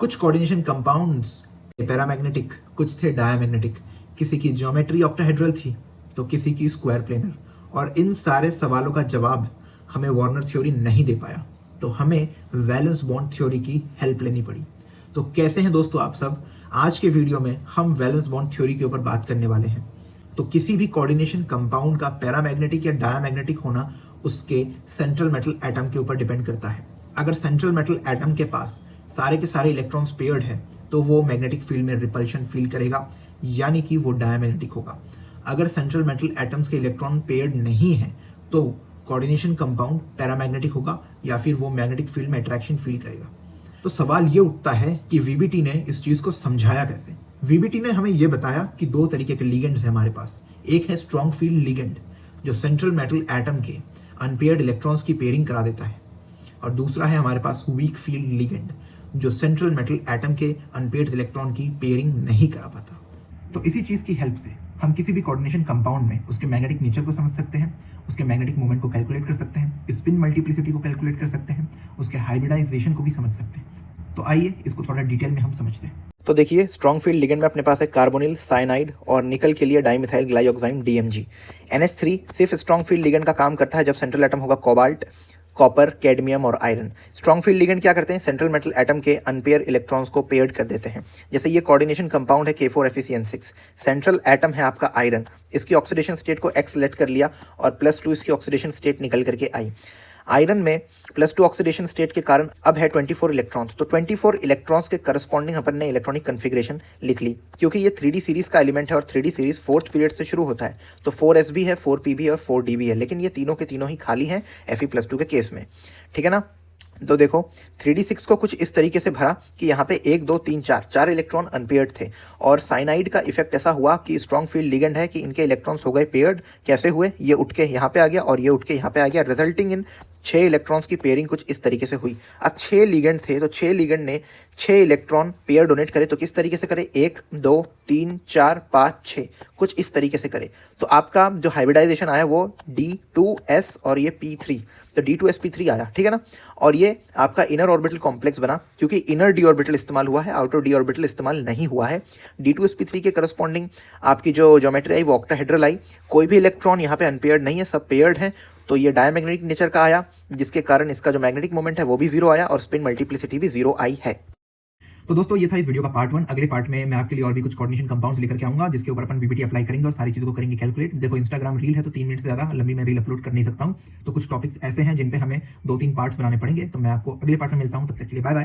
कुछ coordination compounds paramagnetic, कुछ थे डायमैग्नेटिक, किसी की ज्योमेट्री ऑक्टाहेड्रल थी तो किसी की स्क्वायर प्लेनर, और इन सारे सवालों का जवाब हमें वार्नर थ्योरी नहीं दे पाया, तो हमें वैलेंस बॉन्ड थ्योरी की हेल्प लेनी पड़ी। तो कैसे हैं दोस्तों आप सब? आज के वीडियो में हम वैलेंस बॉन्ड थ्योरी के ऊपर बात करने वाले हैं। तो किसी भी कोऑर्डिनेशन कंपाउंड का पैरामैग्नेटिक या डायमैग्नेटिक होना उसके सेंट्रल मेटल एटम के ऊपर डिपेंड करता है। अगर सेंट्रल मेटल एटम के पास सारे के सारे इलेक्ट्रॉन्स पेयर्ड है तो वो मैग्नेटिक फील्ड में रिपल्शन फील करेगा, यानी कि वो डायमैग्नेटिक होगा। अगर सेंट्रल मेटल एटम्स के इलेक्ट्रॉन पेयर्ड नहीं है तो कोऑर्डिनेशन कंपाउंड पैरामैग्नेटिक होगा या फिर वो मैग्नेटिक फील्ड में अट्रैक्शन फील करेगा। तो सवाल ये उठता है कि वीबीटी ने इस चीज को समझाया कैसे। वीबीटी ने हमें यह बताया कि दो तरीके के लिगेंड्स हैं हमारे पास। एक है स्ट्रॉन्ग फील्ड लिगेंड जो सेंट्रल मेटल एटम के अनपेयर्ड इलेक्ट्रॉन्स की पेयरिंग करा देता है, और दूसरा है हमारे पास वीक फील्ड लिगेंड जो सेंट्रल मेटल एटम के अनपेयर्ड इलेक्ट्रॉन की पेयरिंग नहीं करा पाता। तो इसी चीज की हेल्प से हम किसी भी कोऑर्डिनेशन कंपाउंड में उसके मैग्नेटिक नेचर को समझ सकते हैं, उसके मैग्नेटिक मोमेंट को कैलकुलेट कर सकते हैं, स्पिन मल्टीप्लिसिटी को कैलकुलेट कर सकते हैं, उसके हाइब्रिडाइजेशन को भी समझ सकते हैं। तो आइए इसको थोड़ा डिटेल में हम समझते हैं। तो देखिए, स्ट्रॉन्ग फील्ड लिगेंड में अपने पास है कार्बोनिल, साइनाइड और निकल के लिए डाइमिथाइल ग्लाइऑक्साइड DMG। NH3 सिर्फ स्ट्रॉन्ग फील्ड लिगेंड का काम करता है जब सेंट्रल एटम होगा कोबाल्ट, कॉपर, कैडमियम और आयरन। स्ट्रॉन्ग फील्ड लिगेंड क्या करते हैं? सेंट्रल मेटल एटम के अनपेयर इलेक्ट्रॉन्स को पेयर्ड कर देते हैं। जैसे ये कोऑर्डिनेशन कंपाउंड है K4FeCN6। सेंट्रल एटम है आपका आयरन, इसकी ऑक्सीडेशन स्टेट को X सेलेक्ट कर लिया और +2 इसकी ऑक्सीडेशन स्टेट निकल करके आई। आयरन में +2 ऑक्सीडेशन स्टेट के कारण अब है 24 इलेक्ट्रॉन्स। तो 24 इलेक्ट्रॉन्स के करस्पॉन्डिंग अपन ने इलेक्ट्रॉनिक कन्फिग्रेशन लिख ली, क्योंकि ये 3D सीरीज का एलिमेंट है और 3D सीरीज 4th पीरियड से शुरू होता है। तो 4s भी है, 4p भी है और 4d भी है, लेकिन ये तीनों के तीनों ही खाली हैं Fe+2 के केस में। ठीक है ना? तो देखो 3d6 को कुछ इस तरीके से भरा कि यहाँ पे 1 2 3 4 इलेक्ट्रॉन अनपेयर्ड थे, और साइनाइड का इफेक्ट ऐसा हुआ कि स्ट्रॉन्ग फील्ड लिगेंड है कि इनके इलेक्ट्रॉन्स हो गए पेयर्ड। कैसे हुए? ये उठ के यहाँ पे आ गया और ये उठ के यहाँ पे आ गया, रिजल्टिंग इन 6 इलेक्ट्रॉन्स की पेयरिंग कुछ इस तरीके से हुई। अब 6 लिगेंड थे तो 6 लिगेंड ने 6 इलेक्ट्रॉन पेयर डोनेट करे, तो किस तरीके से करे? 1 2 3 4 5 6, कुछ इस तरीके से करे। तो आपका जो हाइब्रिडाइजेशन आया वो D2S और ये P3, तो D2sp3 आया। ठीक है ना? और ये आपका इनर ऑर्बिटल कॉम्प्लेक्स बना, क्योंकि इनर डी ऑर्बिटल इस्तेमाल हुआ है, आउटर डी ऑर्बिटल इस्तेमाल नहीं हुआ है। D2sp3 के करस्पॉन्डिंग आपकी जो ज्योमेट्री आई वो ऑक्टाहेड्रल आई। कोई भी इलेक्ट्रॉन यहाँ पे अनपेयर्ड नहीं है, सब पेयर्ड हैं। तो ये डायमैग्नेटिक नेचर का आया, जिसके कारण इसका जो मैग्नेटिक मोमेंट है वो भी 0 आया और स्पिन मल्टीप्लिसिटी भी 0 आई है। तो दोस्तों ये था इस वीडियो का पार्ट 1। अगले पार्ट में मैं आपके लिए और भी कुछ कोऑर्डिनेशन कंपाउंड्स लेकर के आऊंगा, जिसके ऊपर अपन वीबीटी अप्लाई करेंगे और सारी चीजों को करेंगे कैलकुलेट। देखो इंस्टाग्राम रील है तो 3 मिनट से ज्यादा लंबी मैं रील अपलोड कर नहीं सकता हूं, तो कुछ टॉपिक्स ऐसे हैं जिन पे हमें 2-3 पार्ट्स बनाने पड़ेंगे। तो मैं आपको अगले पार्ट में मिलता हूं, तब तक के लिए बाय बाय।